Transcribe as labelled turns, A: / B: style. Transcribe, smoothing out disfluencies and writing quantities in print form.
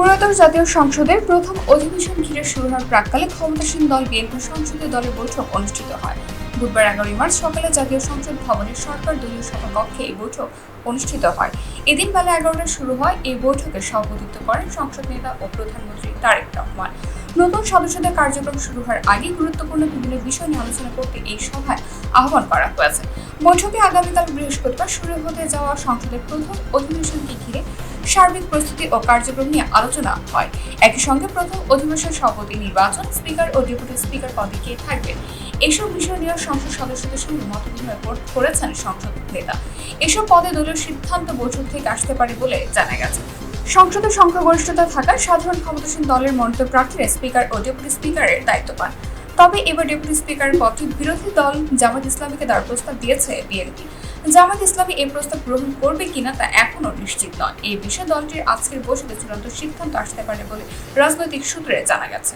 A: ত্রয়োদশ জাতীয় সংসদের প্রথম অধিবেশন ঘিরে শুরু হওয়ার প্রাক্কালে ক্ষমতাসীন দল বিএনপি সংসদীয় দলের বৈঠক অনুষ্ঠিত হয়। বুধবার 11 মার্চ সকালে জাতীয় সংসদ ভবনের সরকার দলীয় সভাকক্ষে এই বৈঠক অনুষ্ঠিত হয়। এদিন বেলা 11টায় শুরু হয় এই বৈঠকে সভাপতিত্ব করেন সংসদ নেতা ও প্রধানমন্ত্রী তারেক রহমান। নতুন সদস্যদের কার্যক্রম শুরু হওয়ার আগে গুরুত্বপূর্ণ বিভিন্ন বিষয় নিয়ে আলোচনা করতে এই সভায় আহ্বান করা হয়েছে। বৈঠকে আগামীকাল বৃহস্পতিবার শুরু হতে যাওয়া সংসদের প্রথম অধিবেশনকে ঘিরে সার্বিক প্রস্তুতি ও কার্যক্রম নিয়ে আলোচনা হয়। একই সঙ্গে প্রথম অধিবেশন সভাপতি নির্বাচন, স্পিকার ও ডেপুটি স্পিকার পদে কে থাকবেন এসব বিষয় নিয়ে সংসদ সদস্যদের সঙ্গে মতবিনিময় করেছেন সংসদ নেতা। এসব পদে দলীয় সিদ্ধান্ত বৈঠক থেকে আসতে পারে বলে জানা গেছে। সংসদে সংখ্যাগরিষ্ঠতা থাকায় সাধারণ ক্ষমতাসীন দলের মনোনীত প্রার্থীরা স্পিকার ও ডেপুটি স্পিকারের দায়িত্ব পান। তবে এবার ডেপুটি স্পিকারের পদটি বিরোধী দল জামায়াত ইসলামীকে দেওয়ার প্রস্তাব দিয়েছে বিএনপি। জামায়াত ইসলামী এই প্রস্তাব গ্রহণ করবে কিনা তা এখনো নিশ্চিত নয়। এই বিষয়ে দলটির আজকের বৈঠকে চূড়ান্ত সিদ্ধান্ত আসতে পারে বলে রাজনৈতিক সূত্রে জানা গেছে।